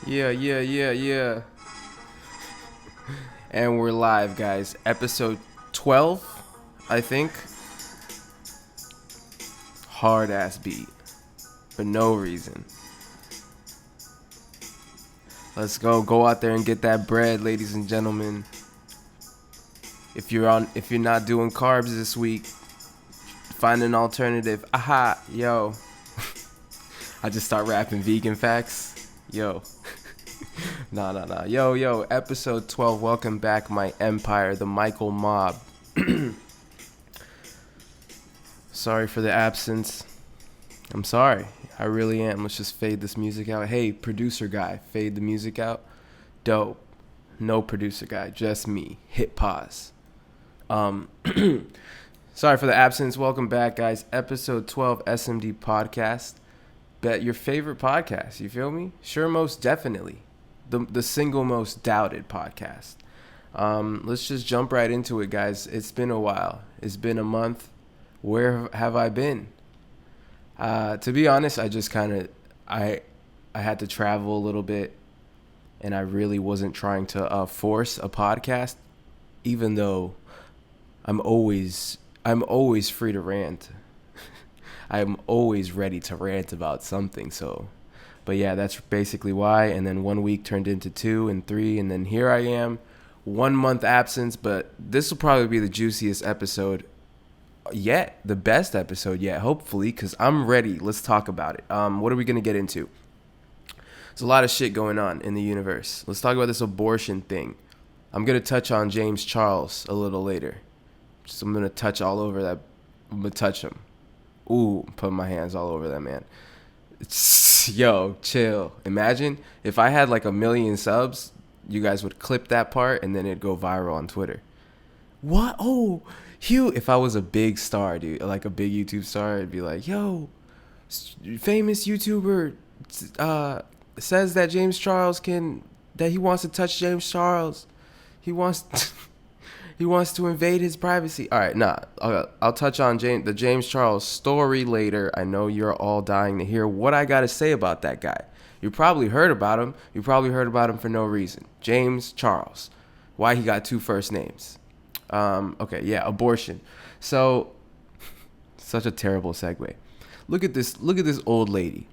Yeah. And we're live, guys. Episode 12, I think. Hard ass beat. For no reason. Let's go out there and get that bread, ladies and gentlemen. If you're not doing carbs this week, find an alternative. Aha, yo. I just start rapping vegan facts. Yo. Nah. Yo, episode 12. Welcome back, my empire, the Michael Mob. Sorry for the absence. I'm sorry. I really am. Let's just fade this music out. Hey, producer guy, fade the music out. Dope. No producer guy, just me. Hit pause. Sorry for the absence. Welcome back, guys. Episode 12, SMD podcast. Bet your favorite podcast. You feel me? Sure, most definitely. The single most doubted podcast. Let's just jump right into it, guys. It's been a while. It's been a month. Where have I been? To be honest, I just I had to travel a little bit, and I really wasn't trying to force a podcast, even though I'm always free to rant. I'm always ready to rant about something. So, but yeah, that's basically why. And then 1 week turned into 2 and 3, and then here I am, 1 month absence. But this will probably be the juiciest episode yet, the best episode yet, hopefully, because I'm ready. Let's talk about it. What are we going to get into? There's a lot of shit going on in the universe. Let's talk about this abortion thing. I'm going to touch on James Charles a little later. I'm going to touch all over that. I'm going to touch him. Ooh, put my hands all over that man. Yo, chill. Imagine if I had like 1 million subs, you guys would clip that part and then it'd go viral on Twitter. What? Oh, Hugh, if I was a big star, dude, like a big YouTube star, it'd be like, yo, famous YouTuber says that James Charles that he wants to touch James Charles. He wants to invade his privacy. All right, I'll touch on the James Charles story later. I know you're all dying to hear what I got to say about that guy. You probably heard about him. You probably heard about him for no reason. James Charles. Why he got 2 first names. Okay, yeah, abortion. So, such a terrible segue. Look at this old lady.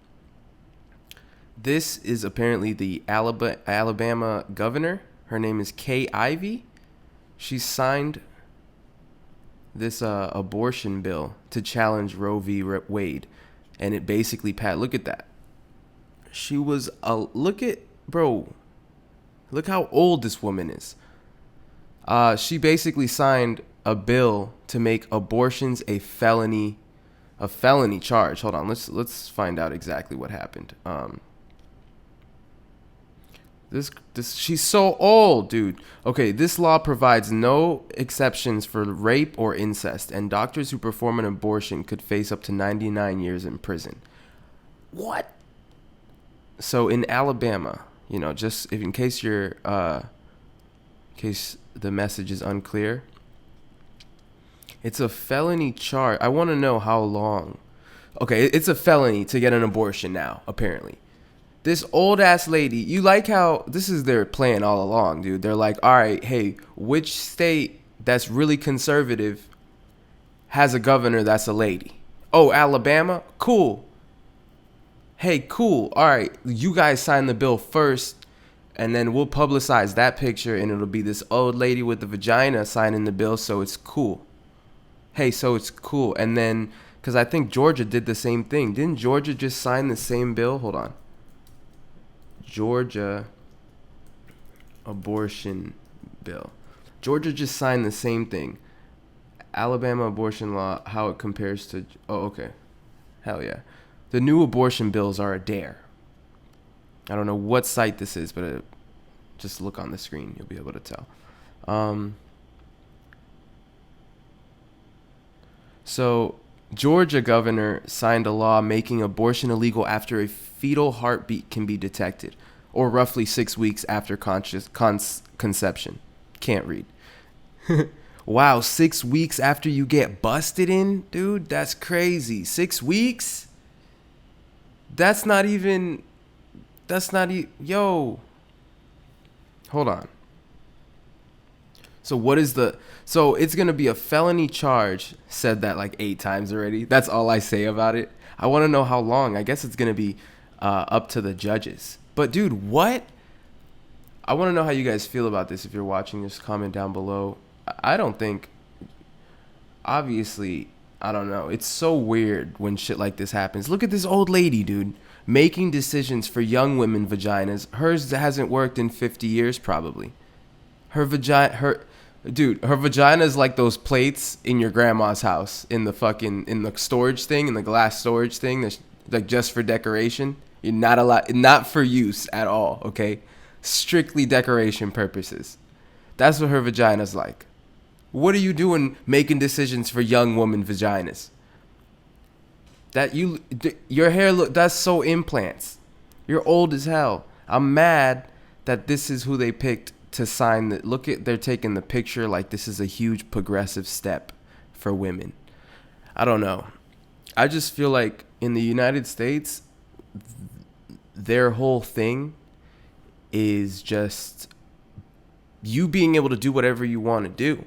This is apparently the Alabama governor. Her name is Kay Ivey. She signed this abortion bill to challenge Roe v. Wade, and it basically look at that. She was look how old this woman is. She basically signed a bill to make abortions a felony charge. Hold on, let's find out exactly what happened. She's so old, dude. Okay, this law provides no exceptions for rape or incest, and doctors who perform an abortion could face up to 99 years in prison. What? So in Alabama, just in case the message is unclear, it's a felony charge. I want to know how long. Okay, it's a felony to get an abortion now, apparently. This old ass lady, you like how this is their plan all along, dude. They're like, all right, hey, which state that's really conservative has a governor that's a lady? Oh, Alabama? Cool. Hey, cool. All right, you guys sign the bill first, and then we'll publicize that picture, and it'll be this old lady with the vagina signing the bill, so it's cool. Hey, so it's cool. And then, because I think Georgia did the same thing. Didn't Georgia just sign the same bill? Hold on. Georgia abortion bill. Georgia just signed the same thing. Alabama abortion law, how it compares to... Oh, okay. Hell yeah. The new abortion bills are a dare. I don't know what site this is, but just look on the screen. You'll be able to tell. So, Georgia governor signed a law making abortion illegal after a fetal heartbeat can be detected, or roughly 6 weeks after conception. Can't read. Wow, 6 weeks after you get busted in? Dude, that's crazy. 6 weeks? That's not even that's not yo. Hold on. So what is so it's going to be a felony charge. Said that like 8 times already. That's all I say about it. I want to know how long. I guess it's going to be up to the judges. But dude, what? I want to know how you guys feel about this. If you're watching, just comment down below. I don't think, obviously, I don't know. It's so weird when shit like this happens. Look at this old lady, dude, making decisions for young women vaginas. Hers hasn't worked in 50 years probably. Her vagina is like those plates in your grandma's house in the storage thing, in the glass storage thing that's like just for decoration. You're not for use at all, okay? Strictly decoration purposes. That's what her vagina's like. What are you doing making decisions for young woman vaginas? Your hair that's so implants. You're old as hell. I'm mad that this is who they picked to sign they're taking the picture like this is a huge progressive step for women. I don't know. I just feel like in the United States, their whole thing is just you being able to do whatever you want to do.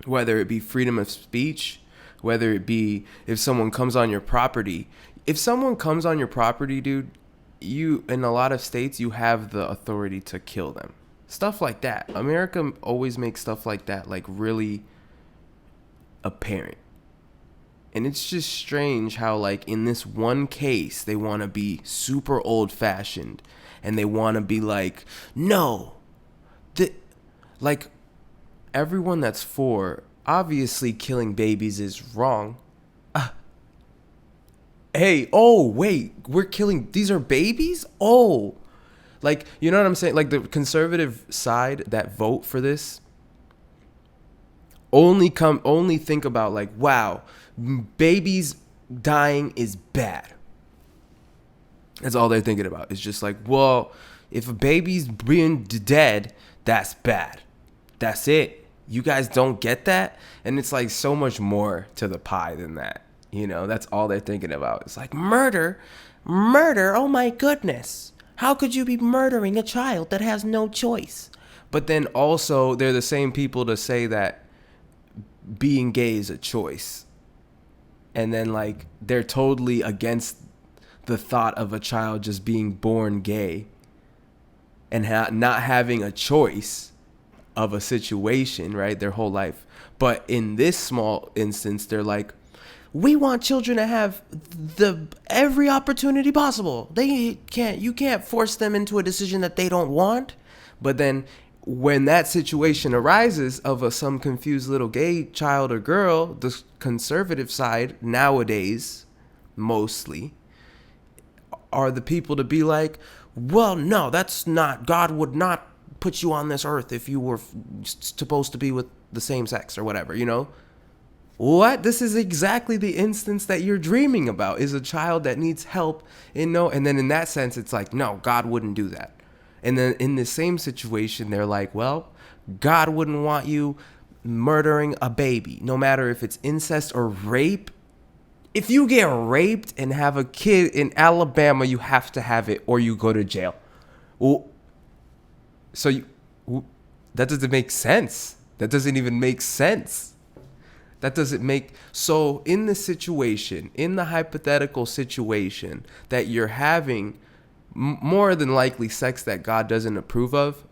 Whether it be freedom of speech, whether it be if someone comes on your property. If someone comes on your property, dude, in a lot of states, you have the authority to kill them. Stuff like that. America always makes stuff like that like really apparent. And it's just strange how like in this one case, they want to be super old fashioned and they want to be like, no, like everyone that's for obviously killing babies is wrong. Hey, oh, wait, these are babies? Oh, like, you know what I'm saying? Like the conservative side that vote for this only think about like, wow, babies dying is bad. That's all they're thinking about. It's just like, well, if a baby's being dead, that's bad. That's it. You guys don't get that? And it's like so much more to the pie than that. You know, that's all they're thinking about. It's like murder. Oh my goodness. How could you be murdering a child that has no choice? But then also they're the same people to say that being gay is a choice. And then like they're totally against the thought of a child just being born gay and not having a choice of a situation, right? Their whole life. But in this small instance, they're like, we want children to have every opportunity possible. You can't force them into a decision that they don't want. But then when that situation arises of some confused little gay child or girl, the conservative side nowadays, mostly, are the people to be like, well, no, that's not, God would not put you on this earth if you were supposed to be with the same sex or whatever, you know? What? This is exactly the instance that you're dreaming about, is a child that needs help. And then in that sense, it's like, no, God wouldn't do that. And then in the same situation, they're like, well, God wouldn't want you murdering a baby, no matter if it's incest or rape. If you get raped and have a kid in Alabama, you have to have it or you go to jail. So that doesn't make sense. That doesn't even make sense. So in the situation, in the hypothetical situation that you're having more than likely sex that God doesn't approve of.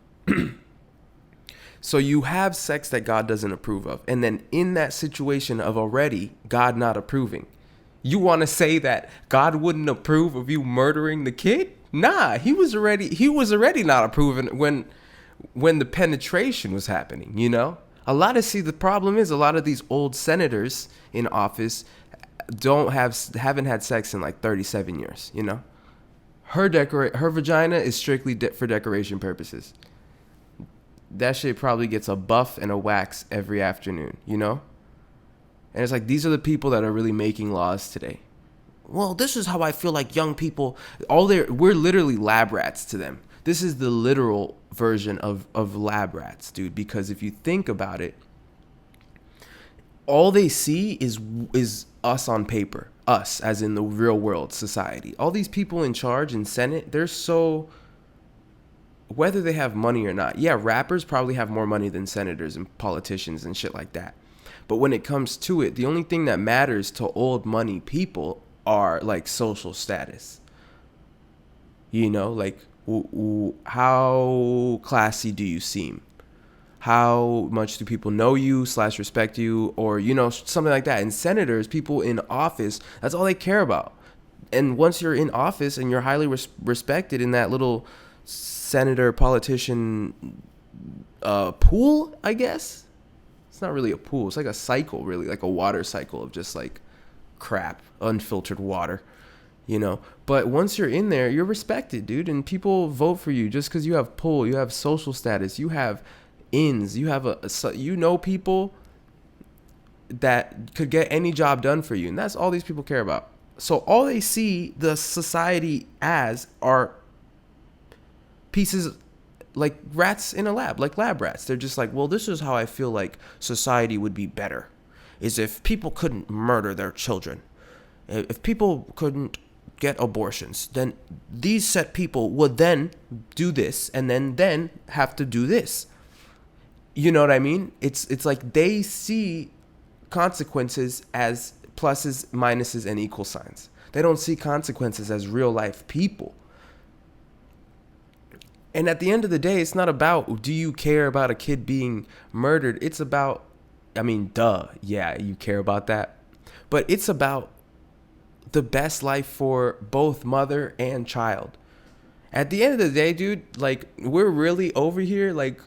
So you have sex that God doesn't approve of. And then in that situation of already God not approving, you want to say that God wouldn't approve of you murdering the kid? Nah, he was already not approving when the penetration was happening, you know? The problem is a lot of these old senators in office haven't had sex in like 37 years, you know? Her vagina is strictly for decoration purposes. That shit probably gets a buff and a wax every afternoon, you know? And it's like, these are the people that are really making laws today. Well, this is how I feel like young people, we're literally lab rats to them. This is the literal version of lab rats, dude, because if you think about it, all they see is us on paper. us, as in the real world society. All these people in charge in Senate, they're so, whether they have money or not. Yeah, rappers probably have more money than senators and politicians and shit like that. But when it comes to it, the only thing that matters to old money people are like social status. You know, like how classy do you seem? How much do people know you / respect you, or, you know, something like that. And senators, people in office, that's all they care about. And once you're in office and you're highly respected in that little senator politician pool, I guess. It's not really a pool. It's like a cycle, really, like a water cycle of just like crap, unfiltered water, you know. But once you're in there, you're respected, dude. And people vote for you just because you have pull, you have social status, you have ins, you have you know, people that could get any job done for you. And that's all these people care about. So all they see the society as are pieces, like rats in a lab, like lab rats. They're just like, well, this is how I feel like society would be better, is if people couldn't murder their children. If people couldn't get abortions, then these set people would then do this and then have to do this. You know what I mean? It's like they see consequences as pluses, minuses, and equal signs. They don't see consequences as real life people. And at the end of the day, it's not about, do you care about a kid being murdered? It's about, I mean, yeah, you care about that. But it's about the best life for both mother and child. At the end of the day, dude, like, we're really over here, like,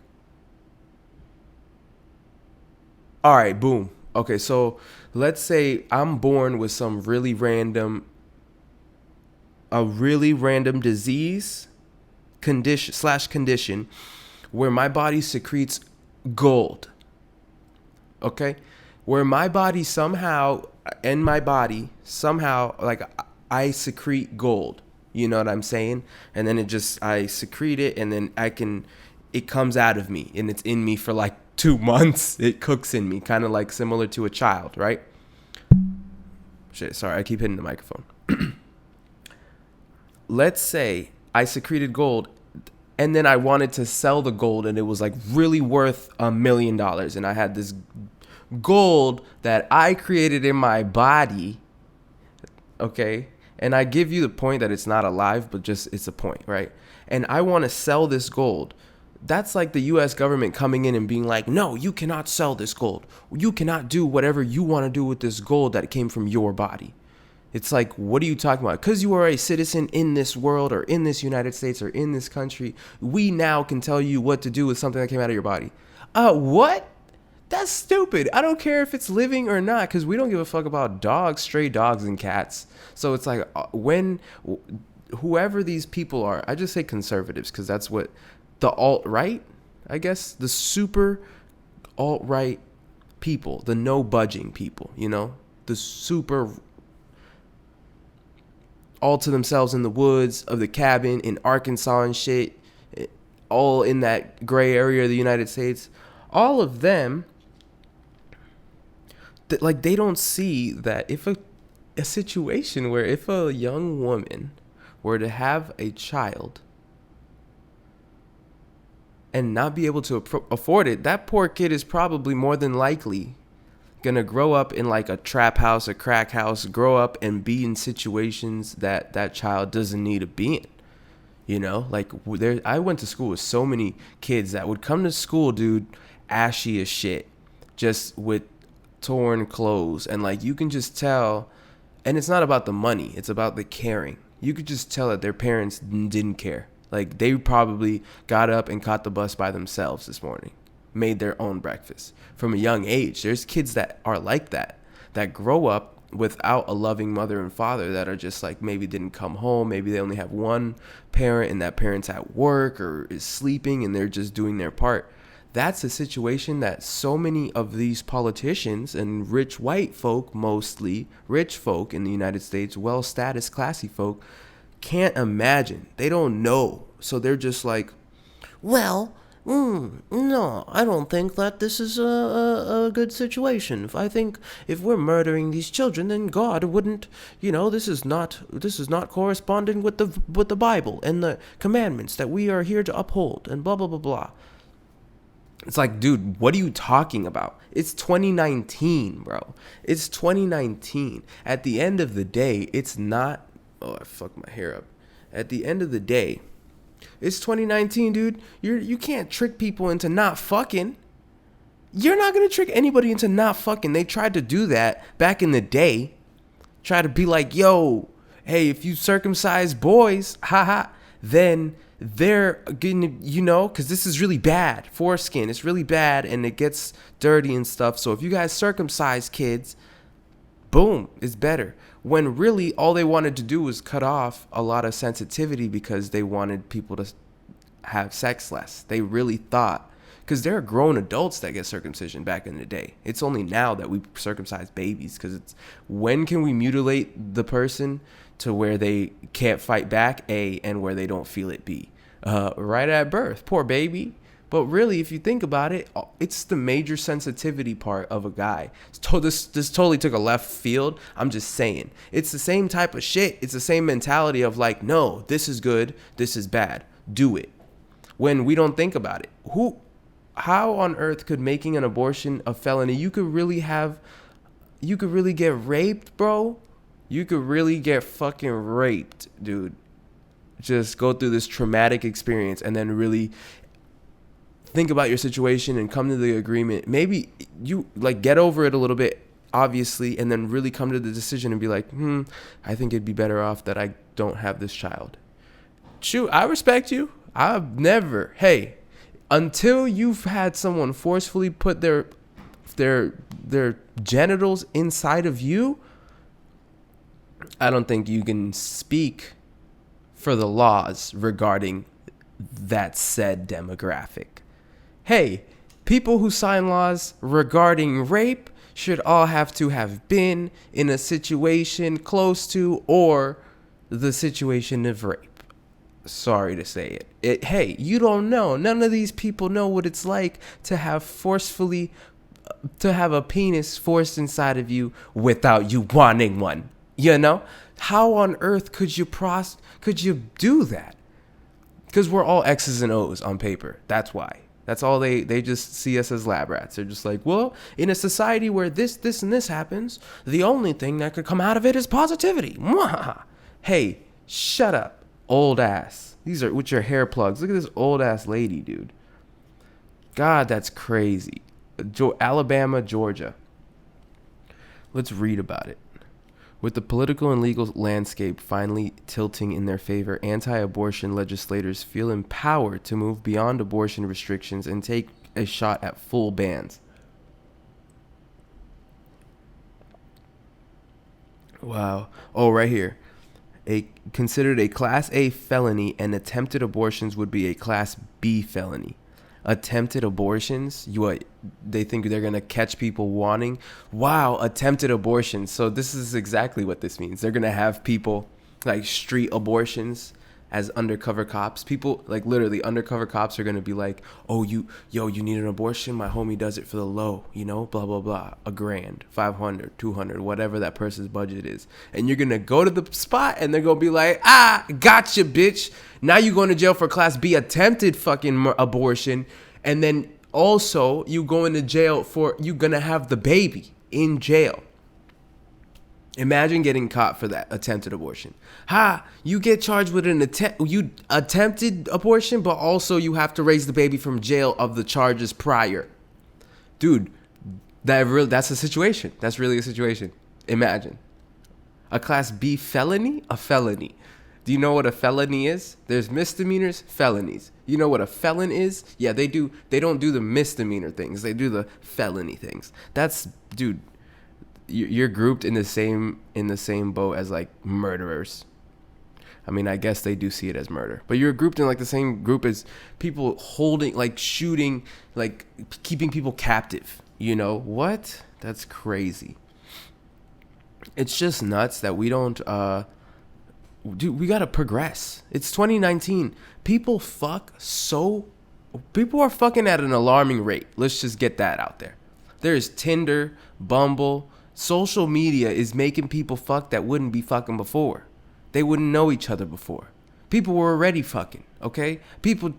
all right, boom. Okay, so let's say I'm born with some really random disease, condition where my body secretes gold. Okay? Where my body somehow, like, I secrete gold. You know what I'm saying? And then I secrete it, and then it comes out of me, and it's in me for like 2 months. It cooks in me, kind of like similar to a child, right? Shit, sorry, I keep hitting the microphone. Let's say I secreted gold, and then I wanted to sell the gold, and it was like really worth $1 million, and I had this gold that I created in my body, okay? And I give you the point that it's not alive, but just it's a point, right? And I want to sell this gold. That's like the U.S. government coming in and being like, no, you cannot sell this gold. You cannot do whatever you want to do with this gold that came from your body. It's like, what are you talking about? Because you are a citizen in this world, or in this United States, or in this country, we now can tell you what to do with something that came out of your body. What? That's stupid. I don't care if it's living or not, because we don't give a fuck about dogs, stray dogs, and cats. So it's like, whoever these people are, I just say conservatives, because that's what the alt-right, I guess, the super alt-right people, the no budging people, you know, the super all to themselves in the woods of the cabin in Arkansas and shit, all in that gray area of the United States. All of them, like, they don't see that if a situation where if a young woman were to have a child and not be able to afford it, that poor kid is probably more than likely gonna grow up in like a trap house, a crack house, grow up and be in situations that child doesn't need to be in. You know, like, I went to school with so many kids that would come to school, dude, ashy as shit, just with torn clothes, and like, you can just tell. And it's not about the money, it's about the caring. You could just tell that their parents didn't care. Like, they probably got up and caught the bus by themselves this morning, made their own breakfast from a young age. There's kids that are like that grow up without a loving mother and father, that are just like, maybe didn't come home. Maybe they only have one parent, and that parent's at work or is sleeping, and they're just doing their part. That's a situation that so many of these politicians and rich white folk, mostly rich folk in the United States, well status, classy folk, can't imagine. They don't know. So they're just like, well, No, I don't think that this is a good situation. I think if we're murdering these children, then God wouldn't, this is not corresponding with the Bible and the commandments that we are here to uphold and blah blah blah blah. It's like, dude, what are you talking about? It's 2019, bro. It's 2019. At the end of the day, it's not. Oh, I fucked my hair up. At the end of the day, it's 2019, dude. You can't trick people into not fucking. You're not gonna trick anybody into not fucking. They tried to do that back in the day. Try to be like, yo, hey, if you circumcise boys, haha, then they're gonna, because this is really bad. Foreskin, it's really bad and it gets dirty and stuff. So if you guys circumcise kids, boom, it's better. When really all they wanted to do was cut off a lot of sensitivity because they wanted people to have sex less. They really thought, because there are grown adults that get circumcision back in the day. It's only now that we circumcise babies, because it's, when can we mutilate the person to where they can't fight back, A, and where they don't feel it, B? Right at birth. Poor baby. But really, if you think about it, it's the major sensitivity part of a guy. This totally took a left field. I'm just saying. It's the same type of shit. It's the same mentality of like, no, this is good, this is bad. Do it. When we don't think about it. How on earth could making an abortion a felony? You could really get raped, bro. You could really get fucking raped, dude. Just go through this traumatic experience and then really think about your situation and come to the agreement. Maybe you like get over it a little bit, obviously, and then really come to the decision and be like, I think it'd be better off that I don't have this child. Shoot, I respect you. I've never, hey, until you've had someone forcefully put their genitals inside of you, I don't think you can speak for the laws regarding that said demographic. Hey, people who sign laws regarding rape should all have to have been in a situation close to or the situation of rape. Sorry to say it. Hey, you don't know. None of these people know what it's like to have a penis forced inside of you without you wanting one. How on earth could you do that? Because we're all X's and O's on paper. That's why. That's all they just see us as lab rats. They're just like, well, in a society where this, and this happens, the only thing that could come out of it is positivity. Mwah! Hey, shut up, old ass. These are with your hair plugs. Look at this old ass lady, dude. God, that's crazy. Alabama, Georgia. Let's read about it. With the political and legal landscape finally tilting in their favor, anti-abortion legislators feel empowered to move beyond abortion restrictions and take a shot at full bans. Wow. Oh, right here. Considered a Class A felony, and attempted abortions would be a Class B felony. Attempted abortions, they think they're gonna catch people wanting. Wow, attempted abortions. So this is exactly what this means. They're gonna have people like street abortions as undercover cops. People like literally undercover cops are gonna be like, oh, you need an abortion? My homie does it for the low, blah blah blah, $1,000, $500, $200, whatever that person's budget is. And you're gonna go to the spot and they're gonna be like, gotcha, bitch. Now you're going to jail for Class B attempted fucking abortion, and then also you going to jail for you gonna have the baby in jail. Imagine getting caught for that attempted abortion. You get charged with you attempted abortion, but also you have to raise the baby from jail of the charges prior. Dude, that's a situation. That's really a situation. Imagine. A Class B felony? A felony. Do you know what a felony is? There's misdemeanors, felonies. You know what a felon is? Yeah, they don't do the misdemeanor things. They do the felony things. That's, dude, you're grouped in the same boat as like murderers. I mean, I guess they do see it as murder, but you're grouped in like the same group as people holding, like shooting, like keeping people captive. What? That's crazy. It's just nuts that we don't, dude, we gotta progress. It's 2019. People fuck so People are fucking at an alarming rate. Let's just get that out there. There's Tinder, Bumble. Social media is making people fuck that wouldn't be fucking before. They wouldn't know each other before. People were already fucking, okay? People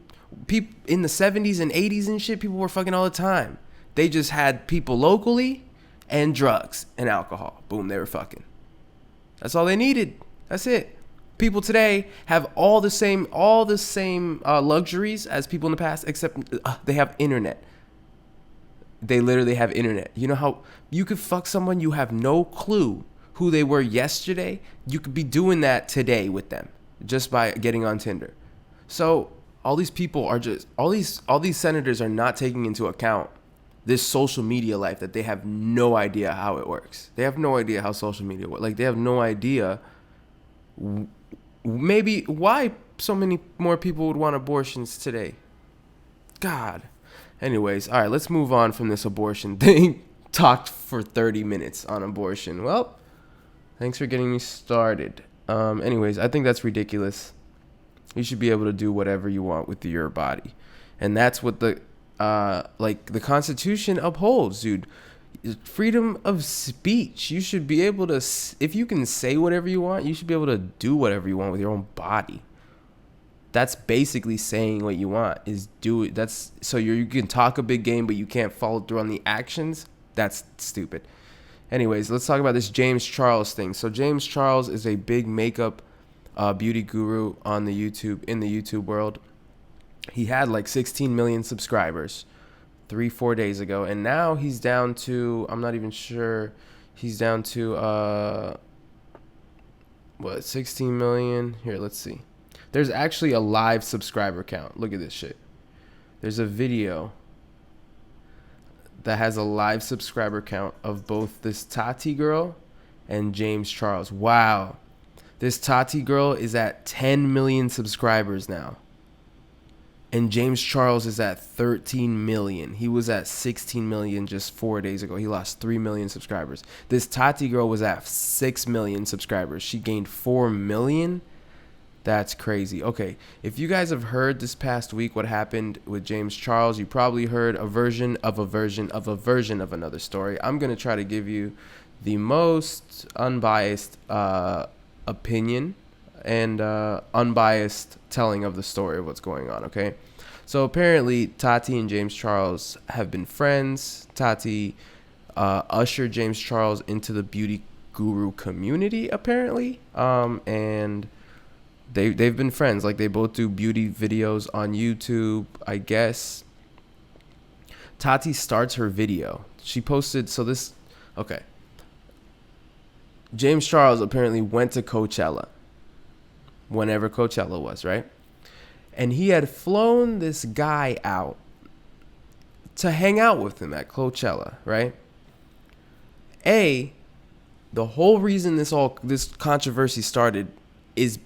in the 70s and 80s and shit, people were fucking all the time. They just had people locally and drugs and alcohol. Boom, they were fucking. That's all they needed. That's it. People today have all the same luxuries as people in the past, except they have internet. They literally have internet. You know how you could fuck someone you have no clue who they were yesterday? You could be doing that today with them just by getting on Tinder. So all these people are just all these senators are not taking into account this social media life, that they have no idea how it works. They have no idea how social media works. Like, they have no idea maybe why so many more people would want abortions today. God. Anyways, all right, let's move on from this abortion thing. Talked for 30 minutes on abortion. Well, thanks for getting me started. Anyways, I think that's ridiculous. You should be able to do whatever you want with your body. And that's what the Constitution upholds, dude. Freedom of speech. You should be able to, if you can say whatever you want, you should be able to do whatever you want with your own body. That's basically saying what you want, is do it. That's so you can talk a big game, but you can't follow through on the actions. That's stupid. Anyways, let's talk about this James Charles thing. So James Charles is a big makeup beauty guru in the YouTube world. He had like 16 million subscribers 3-4 days ago, and now he's down to, I'm not even sure, he's down to 16 million. Here, let's see. There's actually a live subscriber count. Look at this shit. There's a video that has a live subscriber count of both this Tati girl and James Charles. Wow. This Tati girl is at 10 million subscribers now. And James Charles is at 13 million. He was at 16 million just 4 days ago. He lost 3 million subscribers. This Tati girl was at 6 million subscribers. She gained 4 million. That's crazy. Okay, if you guys have heard this past week what happened with James Charles, you probably heard a version of a version of a version of another story. I'm going to try to give you the most unbiased opinion and unbiased telling of the story of what's going on, okay? So apparently Tati and James Charles have been friends. Tati ushered James Charles into the beauty guru community, apparently, and they've been friends. Like, they both do beauty videos on YouTube, I guess. Tati starts her video. She posted, okay. James Charles apparently went to Coachella, whenever Coachella was, right? And he had flown this guy out to hang out with him at Coachella, right? The whole reason this controversy started is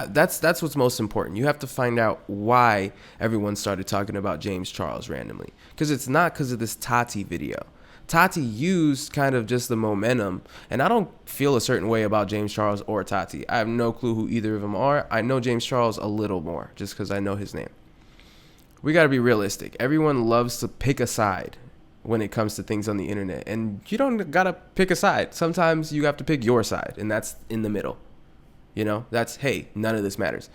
that's what's most important. You have to find out why everyone started talking about James Charles randomly, because it's not because of this Tati video. Tati used kind of just the momentum, and I don't feel a certain way about James Charles or Tati. I have no clue who either of them are. I know James Charles a little more just because I know his name. We got to be realistic. Everyone loves to pick a side when it comes to things on the internet, and you don't got to pick a side. Sometimes you have to pick your side, and that's in the middle. You know, that's, hey, none of this matters.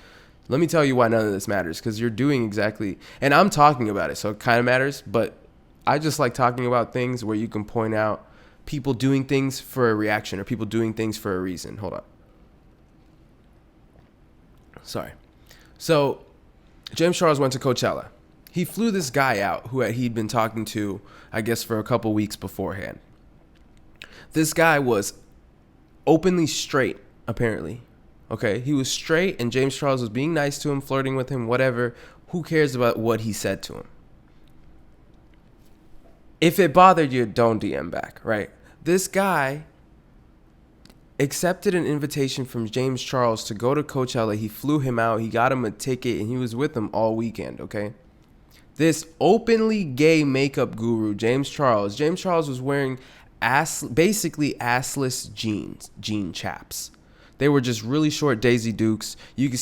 Let me tell you why none of this matters, because you're doing exactly, and I'm talking about it, so it kind of matters, but I just like talking about things where you can point out people doing things for a reaction or people doing things for a reason. Hold on. Sorry. So James Charles went to Coachella. He flew this guy out who he'd been talking to, I guess, for a couple weeks beforehand. This guy was openly straight, apparently. Okay, he was straight, and James Charles was being nice to him, flirting with him, whatever. Who cares about what he said to him? If it bothered you, don't DM back, right? This guy accepted an invitation from James Charles to go to Coachella. He flew him out. He got him a ticket, and he was with him all weekend, okay? This openly gay makeup guru, James Charles was wearing basically assless jean chaps. They were just really short Daisy Dukes. You could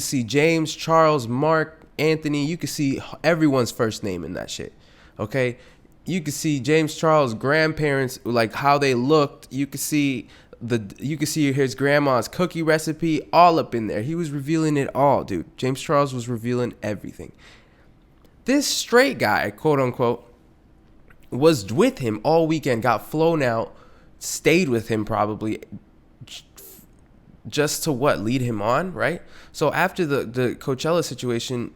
see James, Charles, Mark, Anthony. You could see everyone's first name in that shit. Okay? You could see James Charles' grandparents, like how they looked. You could see his grandma's cookie recipe all up in there. He was revealing it all, dude. James Charles was revealing everything. This straight guy, quote unquote, was with him all weekend, got flown out, stayed with him probably just to lead him on, right? So after the Coachella situation,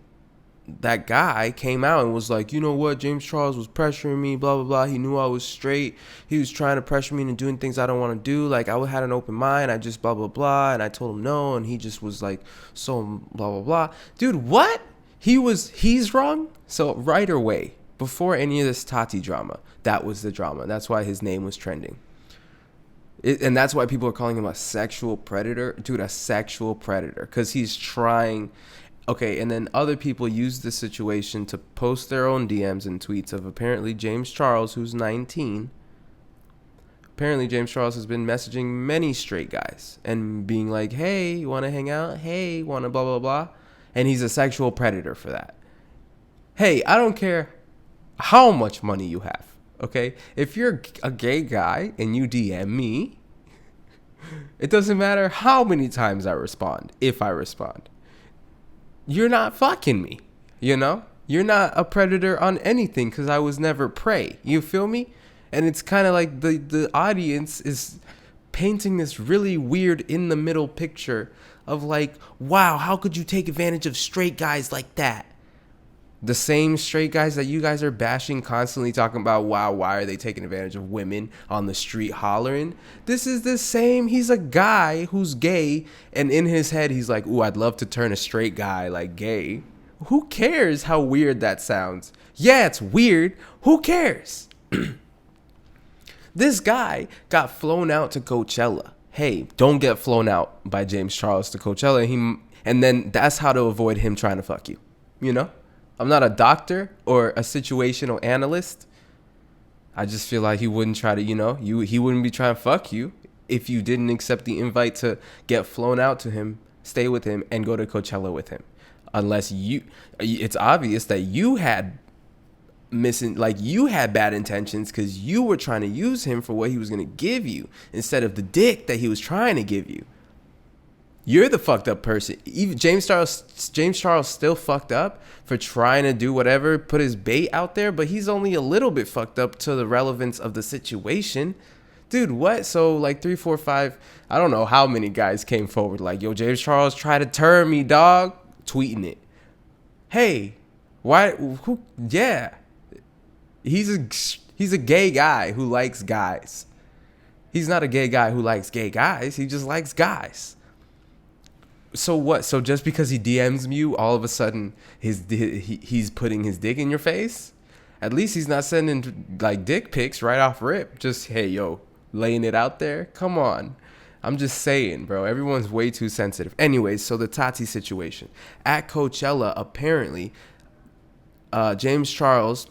that guy came out and was like, you know what, James Charles was pressuring me, blah, blah, blah. He knew I was straight. He was trying to pressure me into doing things I don't want to do. Like, I had an open mind. I just blah, blah, blah. And I told him no. And he just was like, so blah, blah, blah. Dude, what? He's wrong? So right away, before any of this Tati drama, that was the drama. That's why his name was trending. And that's why people are calling him a sexual predator. Dude, a sexual predator. Because he's trying... Okay, and then other people use this situation to post their own DMs and tweets of apparently James Charles, who's 19. Apparently James Charles has been messaging many straight guys and being like, hey, you want to hang out? Hey, want to blah, blah, blah. And he's a sexual predator for that. Hey, I don't care how much money you have, okay? If you're a gay guy and you DM me, it doesn't matter how many times I respond, if I respond. You're not fucking me, you know? You're not a predator on anything because I was never prey. You feel me? And it's kind of like the audience is painting this really weird in the middle picture of like, wow, how could you take advantage of straight guys like that? The same straight guys that you guys are bashing, constantly talking about, wow, why are they taking advantage of women on the street hollering? This is the same. He's a guy who's gay, and in his head, he's like, ooh, I'd love to turn a straight guy like gay. Who cares how weird that sounds? Yeah, it's weird. Who cares? This guy got flown out to Coachella. Hey, don't get flown out by James Charles to Coachella. And then that's how to avoid him trying to fuck you, you know? I'm not a doctor or a situational analyst. I just feel like he wouldn't try to, he wouldn't be trying to fuck you if you didn't accept the invite to get flown out to him, stay with him, and go to Coachella with him. Unless it's obvious that you had bad intentions because you were trying to use him for what he was going to give you instead of the dick that he was trying to give you. You're the fucked up person. Even James Charles still fucked up for trying to do whatever, put his bait out there, but he's only a little bit fucked up to the relevance of the situation. Dude, what? So like 3, 4, 5, I don't know how many guys came forward like, yo, James Charles tried to turn me, dog. Tweeting it. Hey, why? Who? Yeah. He's a gay guy who likes guys. He's not a gay guy who likes gay guys. He just likes guys. So what? So just because he DMs you, all of a sudden he's putting his dick in your face? At least he's not sending like dick pics right off rip. Just, hey, yo, laying it out there. Come on. I'm just saying, bro. Everyone's way too sensitive. Anyways, so the Tati situation. At Coachella, apparently, James Charles,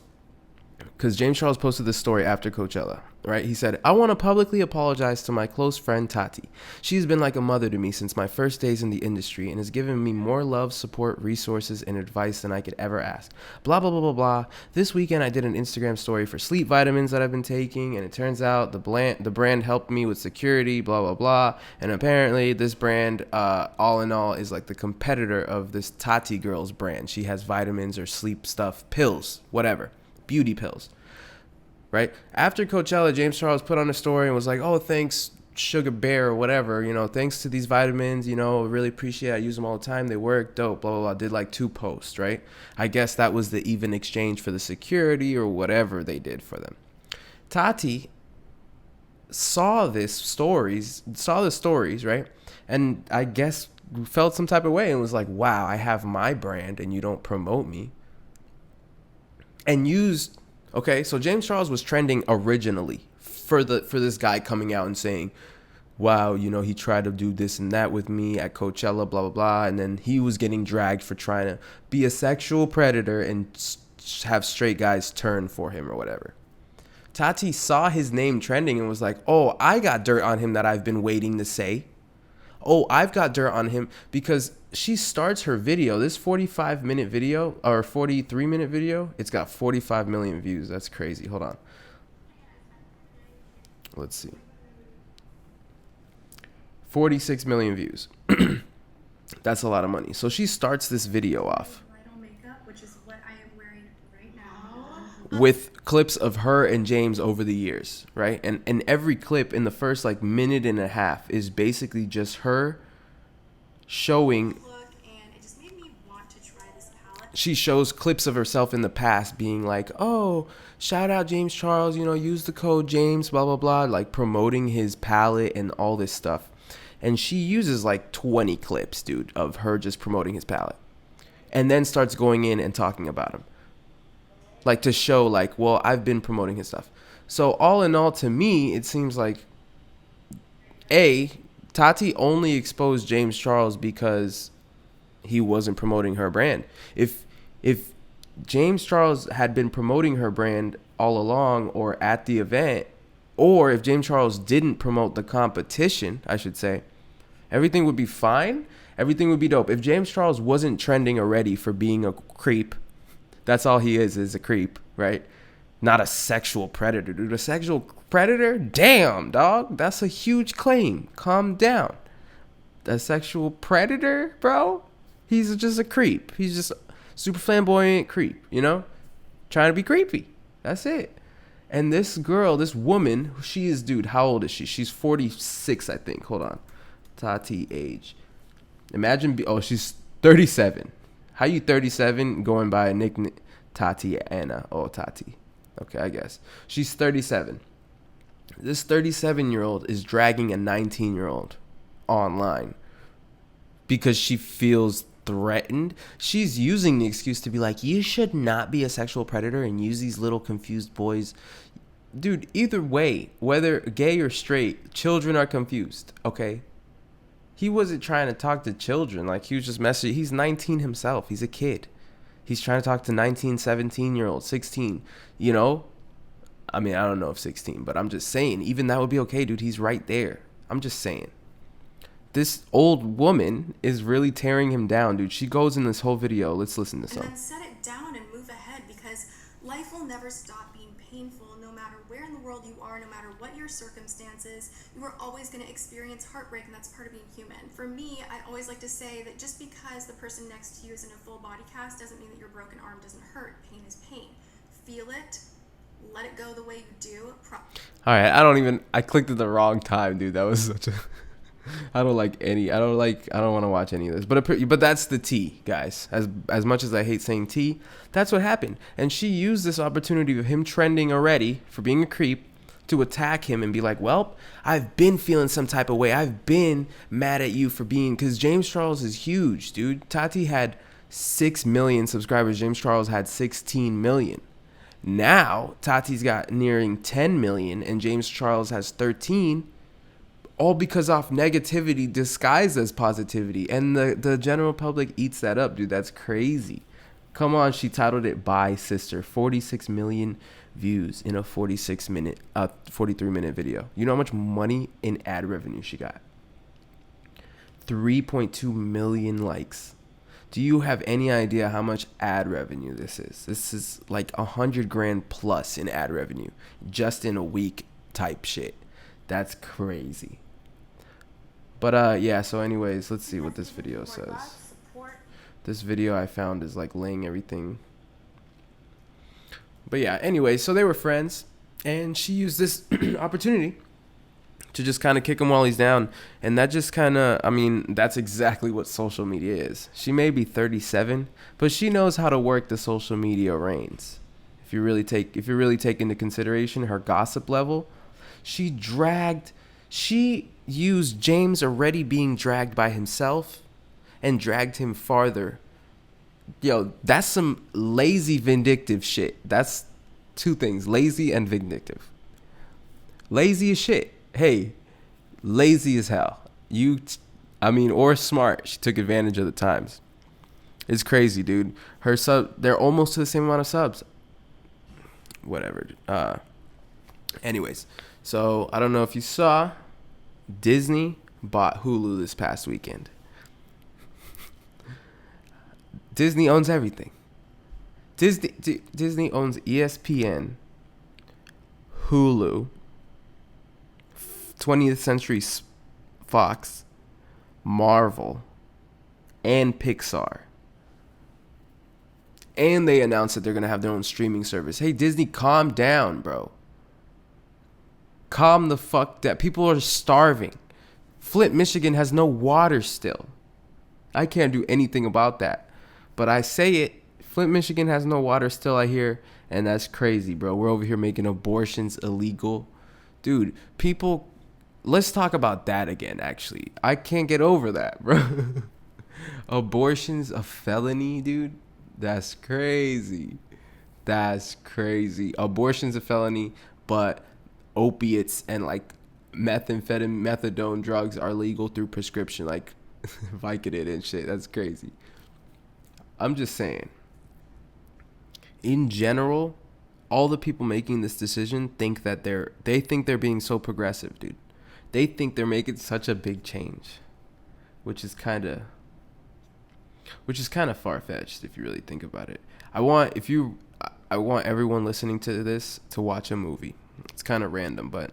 because James Charles posted this story after Coachella, right? He said, I want to publicly apologize to my close friend Tati. She's been like a mother to me since my first days in the industry and has given me more love, support, resources, and advice than I could ever ask. Blah, blah, blah, blah, blah. This weekend I did an Instagram story for sleep vitamins that I've been taking, and it turns out the brand helped me with security, blah, blah, blah. And apparently this brand, all in all, is like the competitor of this Tati girl's brand. She has vitamins or sleep stuff, pills, whatever, beauty pills. Right? After Coachella, James Charles put on a story and was like, oh, thanks, Sugar Bear or whatever. Thanks to these vitamins, really appreciate it. I use them all the time. They work. Dope, blah, blah, blah. Did like 2 posts, right? I guess that was the even exchange for the security or whatever they did for them. Tati saw the stories, right? And I guess felt some type of way and was like, wow, I have my brand and you don't promote me. And used... Okay, so James Charles was trending originally for this guy coming out and saying, wow, he tried to do this and that with me at Coachella, blah, blah, blah. And then he was getting dragged for trying to be a sexual predator and have straight guys turn for him or whatever. Tati saw his name trending and was like, oh, I got dirt on him that I've been waiting to say. Oh, I've got dirt on him because she starts her video, this 45-minute video or 43-minute video, it's got 45 million views. That's crazy. Hold on. Let's see. 46 million views. That's a lot of money. So she starts this video off with clips of her and James over the years, right? And every clip in the first like minute and a half is basically just her showing. She shows clips of herself in the past being like, oh, shout out James Charles, you know, use the code James, blah, blah, blah, like promoting his palette and all this stuff. And she uses like 20 clips, dude, of her just promoting his palette. And then starts going in and talking about him. Like to show like, well, I've been promoting his stuff. So all in all, to me, it seems like, Tati only exposed James Charles because he wasn't promoting her brand. If James Charles had been promoting her brand all along or at the event, or if James Charles didn't promote the competition, I should say, everything would be fine. Everything would be dope. If James Charles wasn't trending already for being a creep, that's all he is a creep, right? Not a sexual predator, dude. A sexual predator? Damn, dog. That's a huge claim. Calm down. A sexual predator, bro? He's just a creep. He's just a super flamboyant creep, you know? Trying to be creepy. That's it. And this girl, this woman, she is, dude, how old is she? She's 46, I think. Hold on. Tati age. Imagine, she's 37. How you 37 going by a nickname? Tatiana. Oh, Tati. Okay, I guess. She's 37. This 37-year-old is dragging a 19-year-old online because she feels threatened. She's using the excuse to be like, you should not be a sexual predator and use these little confused boys. Dude, either way, whether gay or straight, children are confused, okay? He wasn't trying to talk to children. Like, he was just messaging. He's 19 himself. He's a kid. He's trying to talk to 19, 17-year-olds, 16, you know? I mean, I don't know if 16, but I'm just saying, even that would be okay, dude. He's right there. I'm just saying. This old woman is really tearing him down, dude. She goes in this whole video. Let's listen to some. And then set it down and move ahead, because life will never stop being painful no matter where in the world you are, no matter what your circumstances. You are always going to experience heartbreak, and that's part of being human. For me, I always like to say that just because the person next to you is in a full body cast doesn't mean that your broken arm doesn't hurt. Pain is pain. Feel it. Let it go the way you do. All right, I clicked at the wrong time, dude. That was such a... I don't want to watch any of this. But that's the tea, guys. As much as I hate saying tea, that's what happened. And she used this opportunity of him trending already for being a creep to attack him and be like, well, I've been feeling some type of way. I've been mad at you for being... Because James Charles is huge, dude. Tati had 6 million subscribers. James Charles had 16 million. Now, Tati's got nearing 10 million and James Charles has 13, all because of negativity disguised as positivity. And the general public eats that up, dude. That's crazy. Come on, she titled it Bye Sister. 46 million views in a 43-minute video. You know how much money in ad revenue she got? 3.2 million likes. Do you have any idea how much ad revenue this is? This is like $100,000 plus in ad revenue just in a week type shit. That's crazy. But yeah, so anyways, let's see what this video says. This video I found is like laying everything. But yeah, anyway, so they were friends and she used this opportunity to just kind of kick him while he's down. And that just kind of, I mean, that's exactly what social media is. She may be 37, but she knows how to work the social media reins. If you really take into consideration her gossip level, she used James already being dragged by himself and dragged him farther. Yo, that's some lazy vindictive shit. That's two things, lazy and vindictive. Lazy as shit. Hey, lazy as hell. Or smart. She took advantage of the times. It's crazy, dude. They're almost to the same amount of subs. Whatever. Anyways, so I don't know if you saw, Disney bought Hulu this past weekend. Disney owns everything. Disney owns ESPN, Hulu, 20th Century Fox, Marvel, and Pixar. And they announced that they're going to have their own streaming service. Hey, Disney, calm down, bro. Calm the fuck down. People are starving. Flint, Michigan has no water still. I can't do anything about that. But I say it. Flint, Michigan has no water still, I hear. And that's crazy, bro. We're over here making abortions illegal. Dude, people... Let's talk about that again, actually. I can't get over that, bro. Abortion's a felony, dude. That's crazy. That's crazy. Abortion's a felony, but opiates and like methadone drugs are legal through prescription, like Vicodin and shit. That's crazy. I'm just saying. In general, all the people making this decision think that they're being so progressive, dude. They think they're making such a big change, which is kind of far-fetched if you really think about it. I want everyone listening to this to watch a movie. It's kind of random, but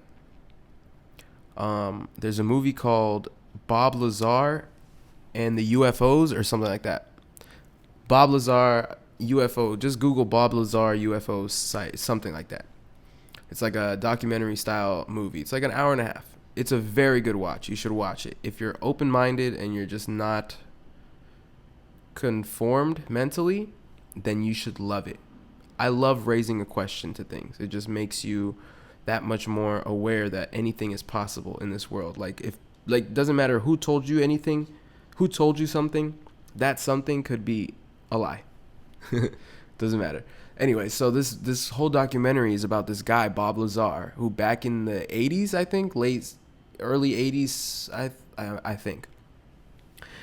there's a movie called Bob Lazar and the UFOs or something like that. Bob Lazar UFO. Just Google Bob Lazar UFO site, something like that. It's like a documentary style movie. It's like an hour and a half. It's a very good watch. You should watch it. If you're open-minded and you're just not conformed mentally, then you should love it. I love raising a question to things. It just makes you that much more aware that anything is possible in this world. Doesn't matter who told you anything, who told you something, that something could be a lie. Doesn't matter. Anyway, so this whole documentary is about this guy, Bob Lazar, who back in the 80s, I think, early 80s, I think,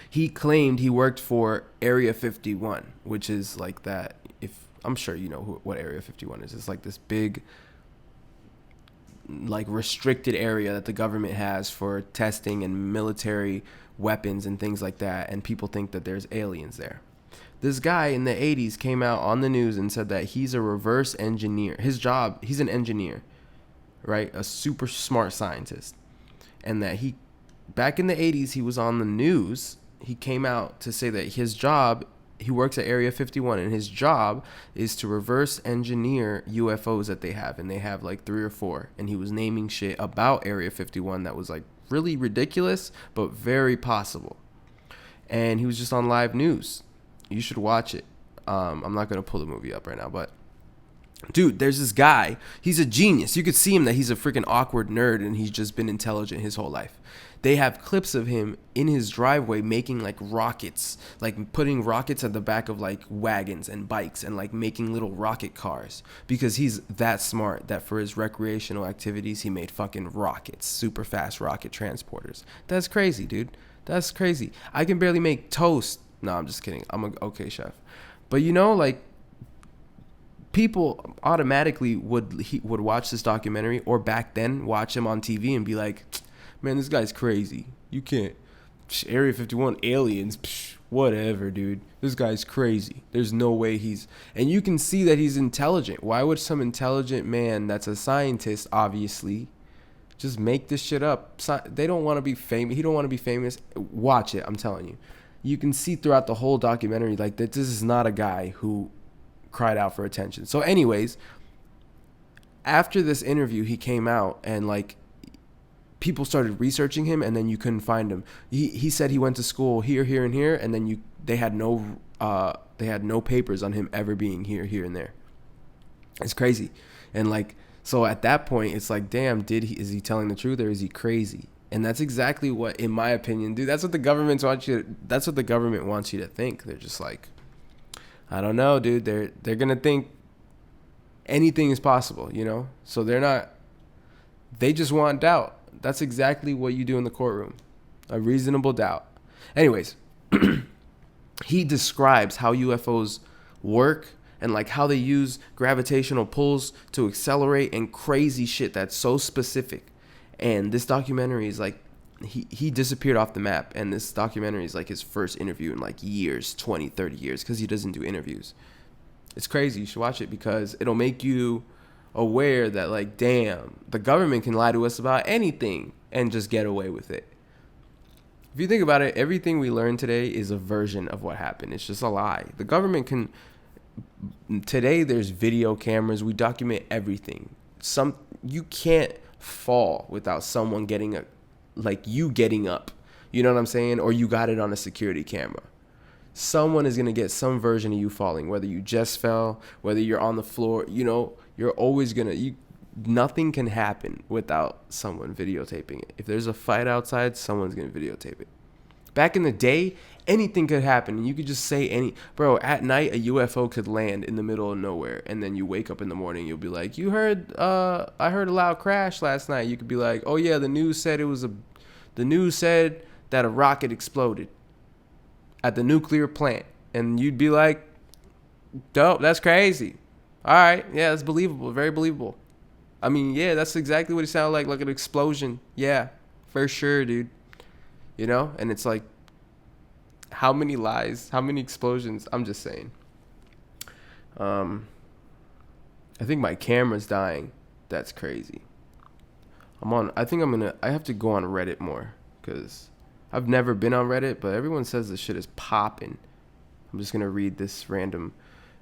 he claimed he worked for Area 51, which is like that. I'm sure you know what Area 51 is. It's like this big, like restricted area that the government has for testing and military weapons and things like that. And people think that there's aliens there. This guy in the 80s came out on the news and said that he's a reverse engineer. His job, he's an engineer, right? A super smart scientist. And that back in the 80s, he was on the news. He came out to say that his job, he works at Area 51, and his job is to reverse engineer UFOs that they have. And they have like 3 or 4. And he was naming shit about Area 51 that was like really ridiculous, but very possible. And he was just on live news. You should watch it. I'm not going to pull the movie up right now, but dude, there's this guy. He's a genius. You could see him that he's a freaking awkward nerd and he's just been intelligent his whole life. They have clips of him in his driveway making like rockets, like putting rockets at the back of like wagons and bikes and like making little rocket cars, because he's that smart that for his recreational activities, he made fucking rockets, super fast rocket transporters. That's crazy, dude. That's crazy. I can barely make toast. No, I'm just kidding. I'm an okay chef. But you know, like, people automatically would watch this documentary, or back then watch him on TV and be like, man, this guy's crazy. You can't. Area 51 aliens. Whatever, dude. This guy's crazy. There's no way he's. And you can see that he's intelligent. Why would some intelligent man that's a scientist, obviously, just make this shit up? They don't want to be famous. He don't want to be famous. Watch it. I'm telling you. You can see throughout the whole documentary like that this is not a guy who cried out for attention. So anyways, after this interview, he came out and like people started researching him, and then you couldn't find him. He said he went to school here, and here, and then they had no papers on him ever being here, and there. It's crazy. And like, so at that point, it's like, damn, is he telling the truth or is he crazy? And that's exactly what, in my opinion, dude, that's what the government wants you to think. They're just like, I don't know, dude. They're going to think anything is possible, you know? So they just want doubt. That's exactly what you do in the courtroom. A reasonable doubt. Anyways, he describes how UFOs work and like how they use gravitational pulls to accelerate and crazy shit that's so specific. And this documentary is like he disappeared off the map, and this documentary is like his first interview in like years, 20, 30 years, because he doesn't do interviews. It's crazy. You should watch it because it'll make you aware that, like, damn, the government can lie to us about anything and just get away with it. If you think about it, everything we learn today is a version of what happened. It's just a lie. The government can... Today, there's video cameras. We document everything. You can't fall without someone getting up. You know what I'm saying? Or you got it on a security camera. Someone is going to get some version of you falling, whether you just fell, whether you're on the floor. You know, you're always going to... Nothing can happen without someone videotaping it. If there's a fight outside, someone's going to videotape it. Back in the day, anything could happen. You could just say Bro, at night, a UFO could land in the middle of nowhere. And then you wake up in the morning, you'll be like, I heard a loud crash last night. You could be like, oh yeah, the news said that a rocket exploded at the nuclear plant. And you'd be like, dope, that's crazy. All right, yeah, that's believable, very believable. I mean, yeah, that's exactly what it sounded like an explosion. Yeah, for sure, dude. You know? And it's like, how many lies, how many explosions? I'm just saying. I think my camera's dying. That's crazy. I have to go on Reddit more because I've never been on Reddit, but everyone says this shit is popping. I'm just going to read this random.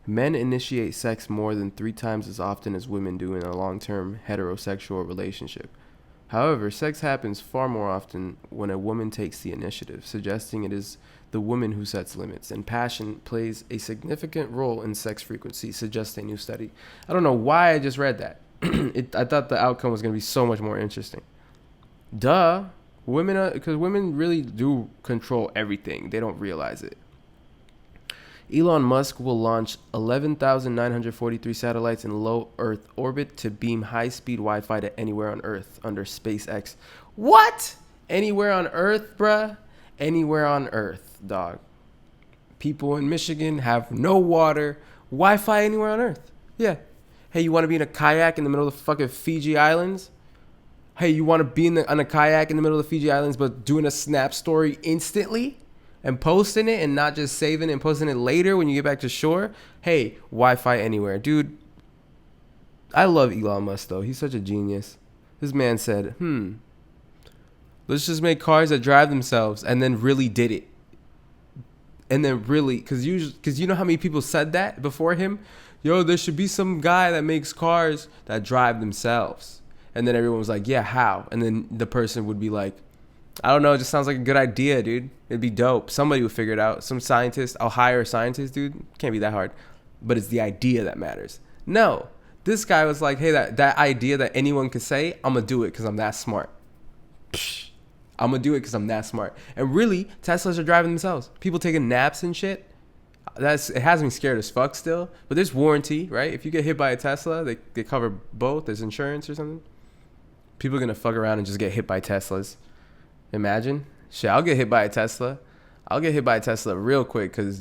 Men initiate sex more than 3 times as often as women do in a long-term heterosexual relationship. However, sex happens far more often when a woman takes the initiative, suggesting it is the woman who sets limits, and passion plays a significant role in sex frequency, suggests a new study. I don't know why I just read that. I thought the outcome was going to be so much more interesting. Duh. Because women really do control everything. They don't realize it. Elon Musk will launch 11,943 satellites in low Earth orbit to beam high-speed Wi-Fi to anywhere on Earth under SpaceX. What? Anywhere on Earth, bruh? Anywhere on Earth, dog. People in Michigan have no water. Wi-Fi anywhere on Earth. Yeah. Hey, you want to be in a kayak in the middle of the fucking Fiji Islands? Hey, you want to be on a kayak in the middle of the Fiji Islands but doing a Snap story instantly? And posting it and not just saving it and posting it later when you get back to shore. Hey, Wi-Fi anywhere. Dude, I love Elon Musk, though. He's such a genius. This man said, let's just make cars that drive themselves, and then really did it. And then really, because you know how many people said that before him? Yo, there should be some guy that makes cars that drive themselves. And then everyone was like, yeah, how? And then the person would be like, I don't know. It just sounds like a good idea, dude. It'd be dope. Somebody would figure it out. Some scientist. I'll hire a scientist, dude. Can't be that hard. But it's the idea that matters. No. This guy was like, hey, that idea that anyone could say, I'm going to do it because I'm that smart. Psh, I'm going to do it because I'm that smart. And really, Teslas are driving themselves. People taking naps and shit. It has me scared as fuck still. But there's warranty, right? If you get hit by a Tesla, they cover both. There's insurance or something. People are going to fuck around and just get hit by Teslas. Imagine. Shit, I'll get hit by a Tesla. I'll get hit by a Tesla real quick because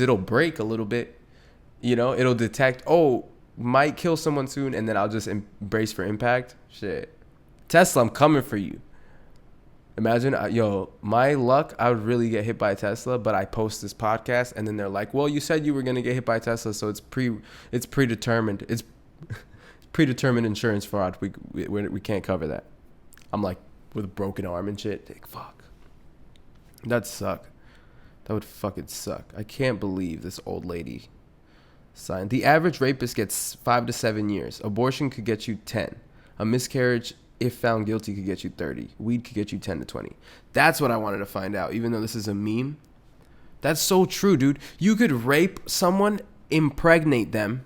it'll break a little bit. You know, it'll detect, might kill someone soon, and then I'll just brace for impact. Shit. Tesla, I'm coming for you. Imagine, my luck, I would really get hit by a Tesla, but I post this podcast, and then they're like, well, you said you were going to get hit by a Tesla, so it's predetermined. It's predetermined insurance fraud. We can't cover that. I'm like, with a broken arm and shit. Like, fuck. That'd suck. That would fucking suck. I can't believe this old lady signed. The average rapist gets 5 to 7 years. Abortion could get you 10. A miscarriage, if found guilty, could get you 30. Weed could get you 10 to 20. That's what I wanted to find out, even though this is a meme. That's so true, dude. You could rape someone, impregnate them,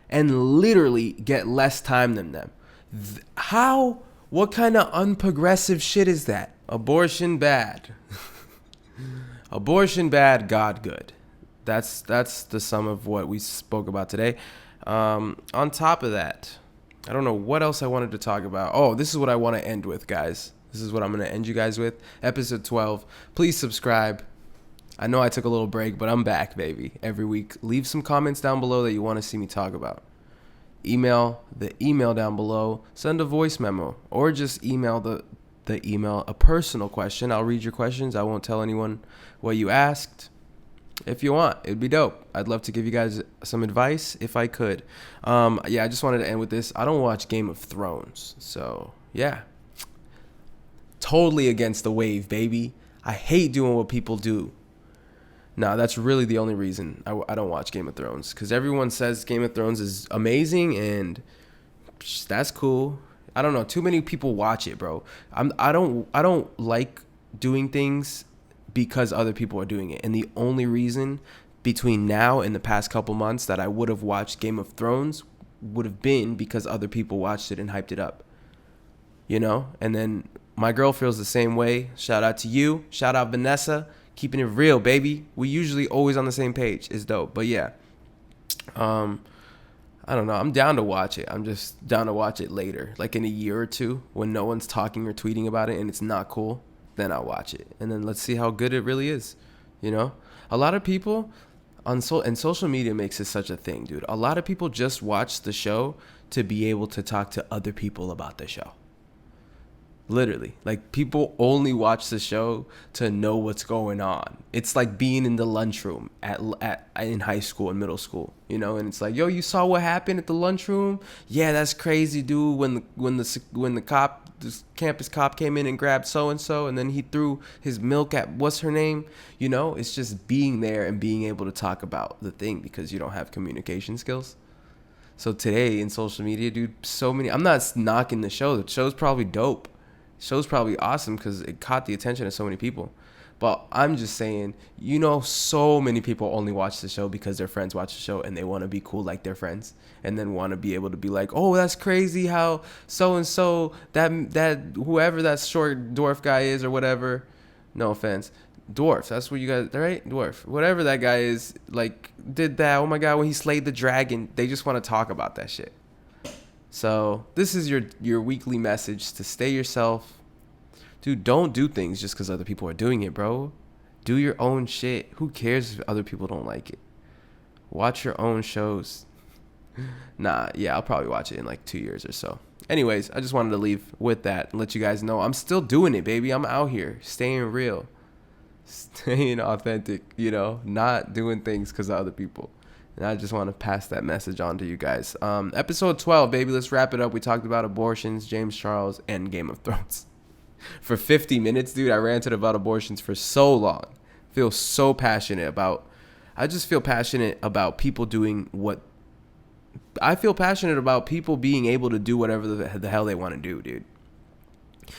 and literally get less time than them. How? What kind of unprogressive shit is that? Abortion bad. Abortion bad, God good. That's the sum of what we spoke about today. On top of that, I don't know what else I wanted to talk about. Oh, this is what I want to end with, guys. This is what I'm going to end you guys with. Episode 12. Please subscribe. I know I took a little break, but I'm back, baby. Every week. Leave some comments down below that you want to see me talk about. Email the email down below. Send a voice memo. Or just email the the email a personal question. I'll read your questions. I won't tell anyone what you asked. If you want, it'd be dope. I'd love to give you guys some advice if I could. I just wanted to end with this. I don't watch Game of Thrones. So, yeah. Totally against the wave, baby. I hate doing what people do. Nah, that's really the only reason I don't watch Game of Thrones. Because everyone says Game of Thrones is amazing and that's cool. I don't know. Too many people watch it, bro. I don't like doing things because other people are doing it. And the only reason between now and the past couple months that I would have watched Game of Thrones would have been because other people watched it and hyped it up. You know? And then my girl feels the same way. Shout out to you. Shout out Vanessa. Keeping it real, baby. We usually always on the same page. It's dope. But yeah. I don't know. I'm down to watch it. I'm just down to watch it later. Like in a year or two when no one's talking or tweeting about it and it's not cool. Then I'll watch it. And then let's see how good it really is. You know? A lot of people and social media makes it such a thing, dude. A lot of people just watch the show to be able to talk to other people about the show. Literally, like people only watch the show to know what's going on. It's like being in the lunchroom in high school and middle school, you know. And it's like, yo, you saw what happened at the lunchroom? Yeah, that's crazy, dude. When the campus cop came in and grabbed so and then he threw his milk at what's her name? You know, it's just being there and being able to talk about the thing because you don't have communication skills. So today in social media, dude, so many. I'm not knocking the show. The show's probably dope. Show's probably awesome because it caught the attention of so many people. But I'm just saying, you know, so many people only watch the show because their friends watch the show and they want to be cool like their friends and then want to be able to be like, oh, that's crazy how so-and-so, that whoever that short dwarf guy is or whatever. No offense. Dwarf, that's what you guys, right? Dwarf. Whatever that guy is, like, did that. Oh, my God, when he slayed the dragon. They just want to talk about that shit. So this is your weekly message to stay yourself. Dude, don't do things just because other people are doing it, bro. Do your own shit. Who cares if other people don't like it? Watch your own shows. I'll probably watch it in like 2 years or so. Anyways, I just wanted to leave with that and let you guys know I'm still doing it, baby. I'm out here staying real, staying authentic, you know, not doing things because of other people. And I just want to pass that message on to you guys. Episode 12, baby. Let's wrap it up. We talked about abortions, James Charles, and Game of Thrones. For 50 minutes, dude, I ranted about abortions for so long. I just feel passionate about people doing what... I feel passionate about people being able to do whatever the hell they want to do, dude.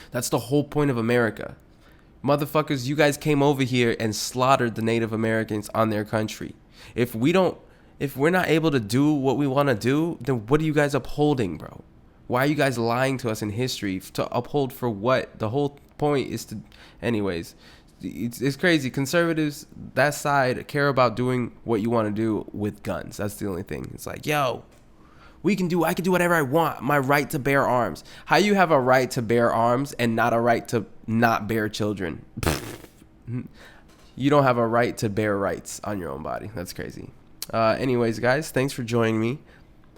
That's the whole point of America. Motherfuckers, you guys came over here and slaughtered the Native Americans on their country. If we're not able to do what we want to do, then what are you guys upholding, bro? Why are you guys lying to us in history? To uphold for what? The whole point is to... Anyways, it's crazy. Conservatives, that side, care about doing what you want to do with guns. That's the only thing. It's like, yo, I can do whatever I want. My right to bear arms. How you have a right to bear arms and not a right to not bear children? You don't have a right to bear rights on your own body. That's crazy. Anyways, guys, thanks for joining me.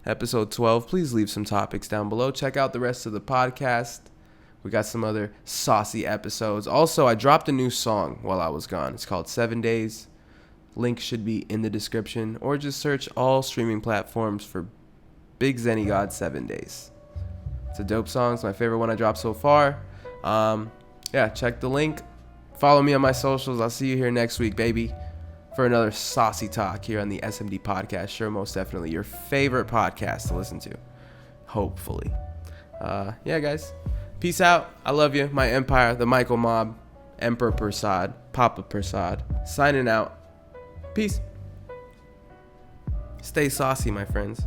Episode 12. Please leave some topics down below. Check out the rest of the podcast. We got some other saucy episodes. Also, I dropped a new song while I was gone. It's called 7 Days. Link should be in the description. Or just search all streaming platforms for Big Zenny God 7 Days. It's a dope song. It's my favorite one I dropped so far. Check the link. Follow me on my socials. I'll see you here next week, baby, for another saucy talk here on the SMD podcast. Sure, most definitely your favorite podcast to listen to. Hopefully. Guys. Peace out. I love you. My empire, the Michael Mob, Emperor Prasad, Papa Prasad. Signing out. Peace. Stay saucy, my friends.